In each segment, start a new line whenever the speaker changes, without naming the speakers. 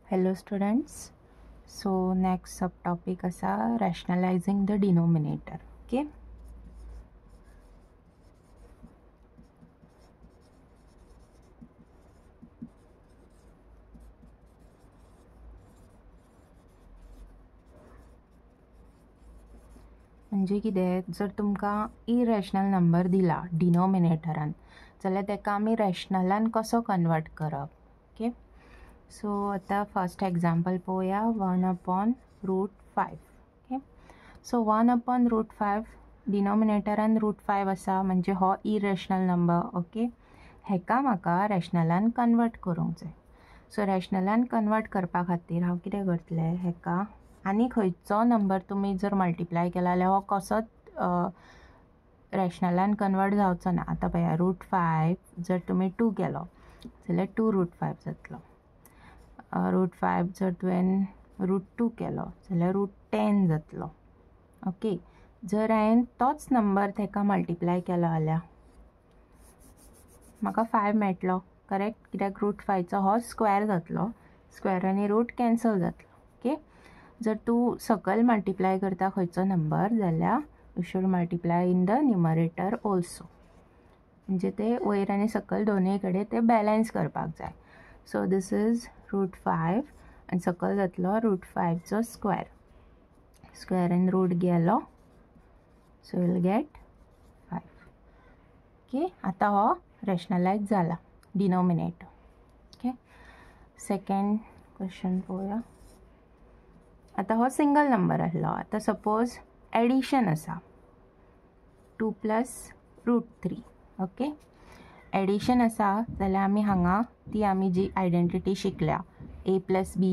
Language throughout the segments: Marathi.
Hello students. So next subtopic asa rationalizing the denominator. Okay. म्हणजे कितें जर तुमकां इरेशनल नंबर दिला डिनोमिनेटरान जाल्यार तेका आमी रॅशनलान कसो कन्वर्ट करप. ओके. सो आतां फर्स्ट एग्जाम्पल पळोवया 1/√5. ओके. सो 1/√5 डिनोमिनेटरान √5 आसा म्हणजे हो इरेशनल नंबर. ओके. हेका म्हाका रॅशनलान कन्वर्ट करूंक जाय. सो रॅशनलान कन्वर्ट करपा खातीर हांव कितें करतलें, हेका आनी खंयचो नंबर तुमी जर मल्टिप्लाय केला जाल्यार हो कसोच रॅशनलान कन्वर्ट जावचो ना. आतां पळया √5 जर तुमी 2 केलो जाल्यार 2√5 जातलो. √5 जर तुवें √2 केलो जाल्यार √10 जातलो. ओके. जर हांवें तोच नंबर तेका मल्टिप्लाय केलो जाल्यार म्हाका 5 मेळटलो. करेक्ट. कित्याक √5चो हो स्क्वेअर जातलो. स्क्वेअर आनी रूट कॅन्सल जातलो. ओके. जर तूं सकयल मल्टिप्लाय करता खंयचो नंबर जाल्यार you should multiply in the numerator also. म्हणजे ते वयर आनी सकयल दोनूय कडेन ते बॅलन्स करपाक जाय. सो दीस इज √5 आनी सकयल जातलो √5चो स्क्वेअर. स्क्वेअर आनी रूट गेलो सो वील गेट 5. ओके. आतां हो रॅशनलायज जाला डिनोमिनेटर. ओके. सेकंड क्वेश्चन पळोवया. आतां हो सिंगल नंबर आसलो. आतां सपोज एडिशन आसा 2 + √3. ओके. एडिशन आसा जाल्यार आमी हांगा ती आमी जी आयडेंटिटी शिकल्या a + b a - b a²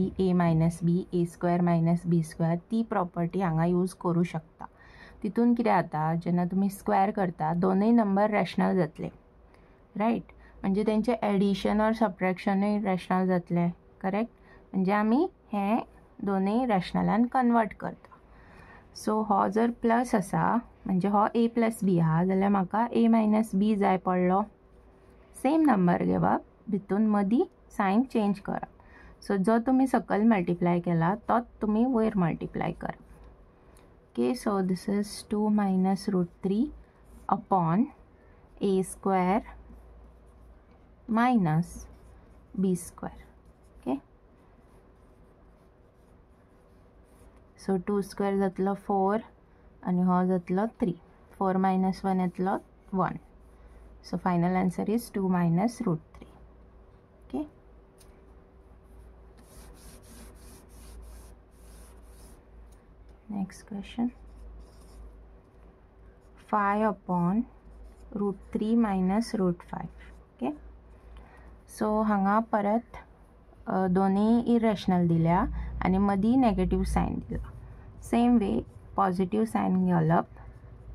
- b², ती प्रॉपर्टी हांगा यूज करूं शकता. तितून कितें जाता, जेन्ना तुमी स्क्वेअर करता दोनूय नंबर रॅशनल जातले. रायट. म्हणजे तेंचे एडिशन ऑर सबट्रॅक्शनूय रॅशनल जातले. करेक्ट. म्हणजे आमी हे दोनूय रॅशनलान कन्वर्ट करता. सो हो जर प्लस आसा म्हणजे हो a + b आहा जाल्यार म्हाका a - b जाय पडलो. सेम नंबर घेवप, भितून मदीं सायन चेंज करप. सो जो तुमी सकयल मल्टिप्लाय केला तोच तुमी वयर मल्टिप्लाय करप. Okay. So this is 2 - √3 upon a² - b². Okay. So 2² जातलो 4 आनी हो जातलो 3. 4 - 1 येतलो 1. So final answer is 2 - √3. Okay. Next question 5/√3 - √5. Okay. So हांगा परत दोन्ही इरेशनल दिल्या आनी मदीं नेगेटिव्ह सायन दिला. सेम वे पॉझिटिव्ह सायन घालप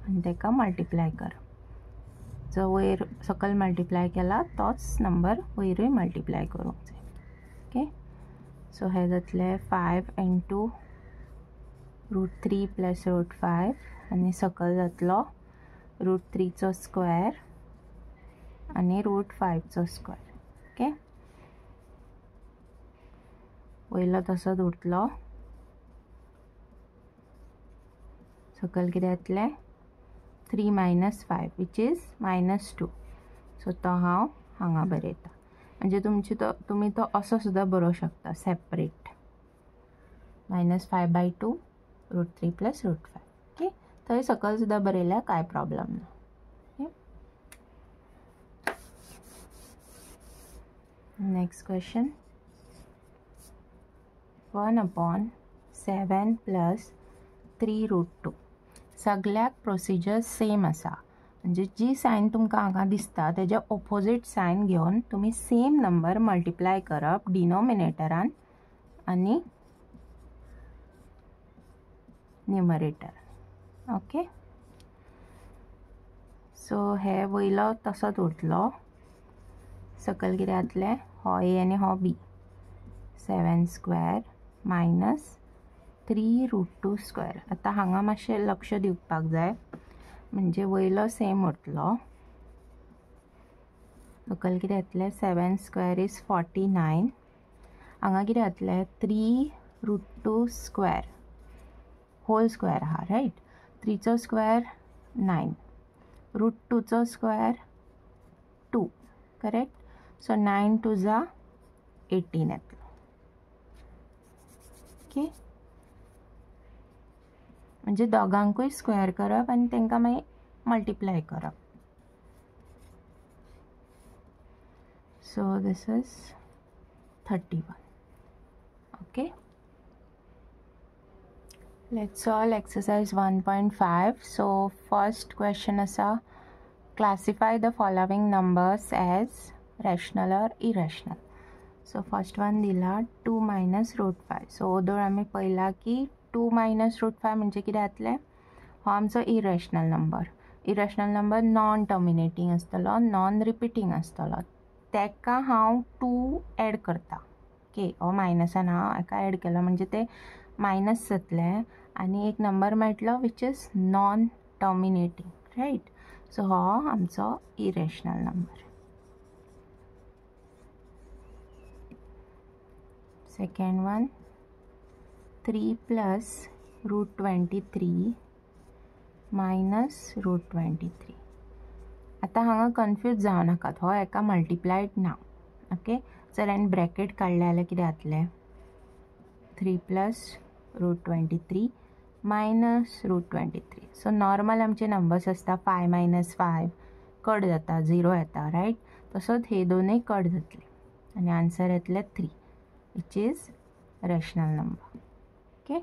आनी तेका मल्टिप्लाय करप. जो वयर सकयल मल्टिप्लाय केला तोच नंबर वयरूय मल्टिप्लाय करूंक जाय. ओके. सो हे जातले 5 × √3 + √5 आनी सकयल जातलो √3चो स्क्वेअर आनी √5चो स्क्वेअर. ओके. वयलो तसोच उरतलो. सकयल कितें येतलें 3 - 5 विच इज -2. सो तो हांव हांगा बरयता. म्हणजे तुमी तो असो सुद्दां बरोवंक शकता सेपरेट. -5/2 √3 + √5. ओके. थंय सकयल सुद्दां बरयल्यार कांय प्रॉब्लम ना. Next question 1/7 + 3√2. सगळ्याक प्रोसिजर सेम आसा. म्हणजे जी सायन तुमकां हांगा दिसता तेजे ऑपोजीट सायन घेवन तुमी सेम नंबर मल्टिप्लाय करप डिनोमिनेटरान आनी न्युमरेटर. ओके. सो हे वयलो तसोच उरतलो. सकयल कितें जातलें हो a आनी हो b. 7² - 3√2². आतां हांगा मातशें लक्ष दिवपाक जाय. म्हणजे वयलो सेम उरतलो. सकयल कितें येतलें 7² इज 49 हांगा कितें जातलें 3√2 स्क्वेअर होल स्क्वेअर आहा रायट. 3चो स्क्वेअर 9, √2चो स्क्वेअर 2 करेक्ट. सो 9 2 जा 18 येतलो. ओके, म्हणजे दोगांकूय स्क्वेअर करप आनी तांकां मागीर मल्टिप्लाय करप. So this is 31. Okay, let's solve exercise 1.5. So first question asa, classify the following numbers as rational or irrational. So first one dila 2 minus root 5. So odor आमी पयला की 2 minus root 5 म्हणजे कितें जातलें, हो आमचो irrational number. irrational number non terminating आसतलो, नॉन रिपिटींग आसतलो. तेका हांव 2 एड करता. ओके, हो मायनसान हांव हेका एड केलो म्हणजे ते मायनस जातलें आनी एक नंबर मेळटलो which is non terminating right. So हो आमचो irrational number. Second one 3 plus √23 minus √23. आता हांगा कन्फ्यूज जावं नाकात, हो एका मल्टिप्लायड ना. ओके, जर हांवें ब्रॅकेट काडलें जाल्यार कितें जातलें 3 प्लस √23 मायनस √23. सो नॉर्मल आमचे नंबर्स आसता 5 मायनस 5 कट जाता 0 येता रायट. तसोच हे दोनूय कट जातले आनी आन्सर येतले 3 which is rational number. Okay,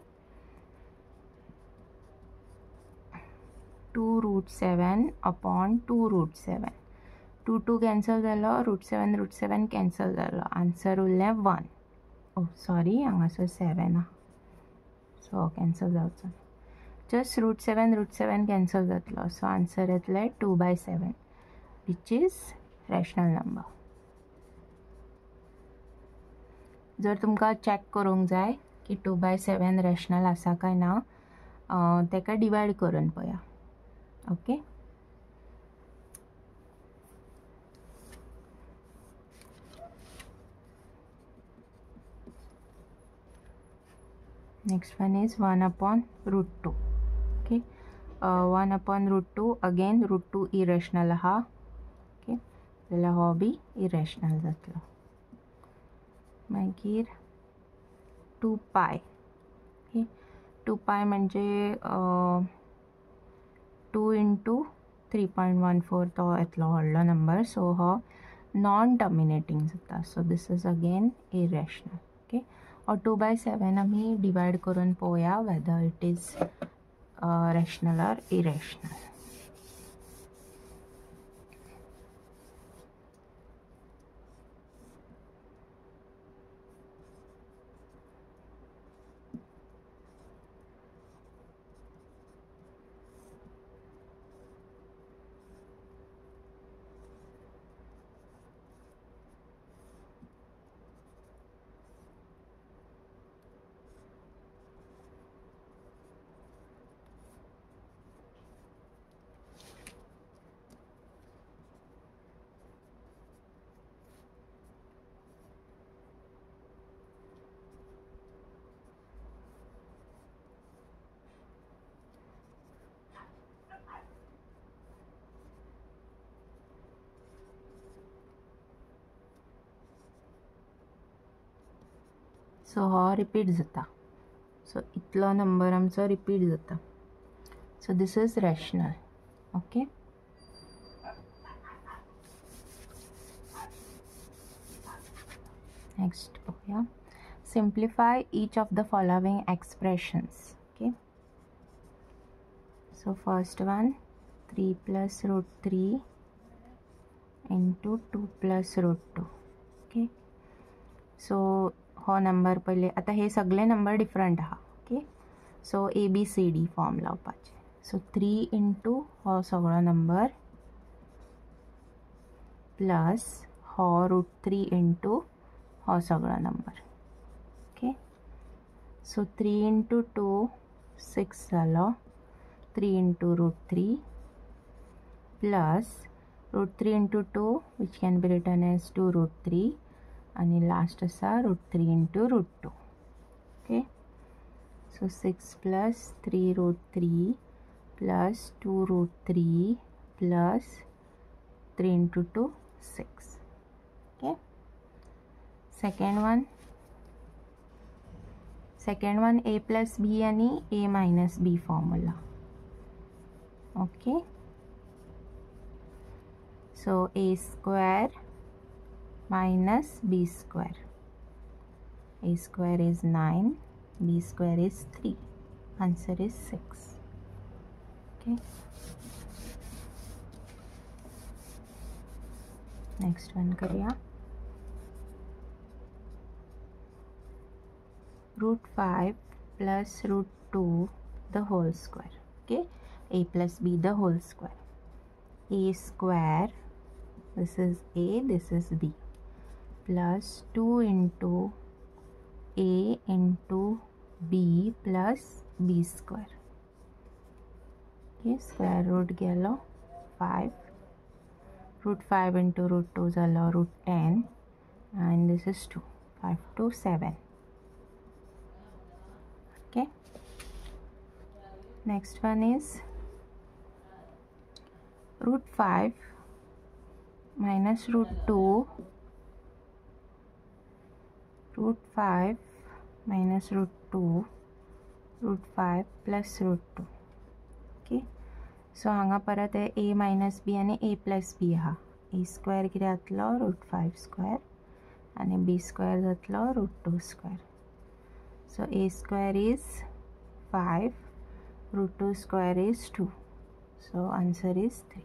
2√7 upon 2√7. 2 2 cancel जालो, √7 कॅन्सल जालो, आन्सर उरलें 1. ओ सॉरी, हांगासर 7 आहा सो कॅन्सल जावचो. जस्ट √7 कॅन्सल जातलो. सो आन्सर येतलें 2/7 विच इज रॅशनल नंबर. जर तुमकां चॅक करूंक जाय की 2/7 रॅशनल आसा काय ना, तेका डिवायड करून पळया. Okay, next one is 1 upon √2. okay, 1 upon √2 again √2 irrational आहा. ओके, जाल्यार हो बी irrational जातलो. मागीर 2π. ओके, 2π म्हणजे 2 into 3.14 तो येतलो व्हडलो नंबर. सो हो नॉन टर्मिनेटिंग जाता. So this is again irrational. Okay, और 2/7 आमी डिवायड करून पळोवया whether it is rational or irrational. So हो रिपीट जाता. सो इतलो नंबर आमचो रिपीट जाता. So this is rational. Okay, next पळोवया. Simplify each of the following expressions. Okay, so first one 3 plus √3 into 2 plus √2. Okay, so हो नंबर पहिले. आता हे सगळे नंबर डिफरंट आहा. ओके, सो ABCD फॉर्म लावपाचे. सो 3 इंटू हो सगळो नंबर प्लस हो √3 इंटू हो सगळो नंबर. ओके, सो 3 इंटू 2 6 जालो. 3 into √3 plus √3 into 2 which can be written as 2√3 आणि लास्ट आसा √3 into √2. Okay, so 6 plus 3 √3 plus 2 √3 plus 3 into 2 6. Okay, second one a plus b आणि a minus b formula. Okay, so a square minus b square. A square is 9, b square is 3. Answer is 6. Okay. Next one करूया. √5 plus √2 the whole square. Okay, a plus b the whole square. A square, this is a, this is b, plus 2 into a into b plus b square. Okay, square root गेलो 5. √5 into √2 झालो √10 and this is 2. 5 to 7. Okay, next one is √5 minus √2, √5 minus √2, √5 plus √2. Okay, so हांगा परत आहे a मायनस b आणि a प्लस b हा. a स्क्वेअर कितें जातलो √5 स्क्वेअर आणि b स्क्वेअर जातलो √2 square. So a square is 5, √2 square is 2. So answer is 3.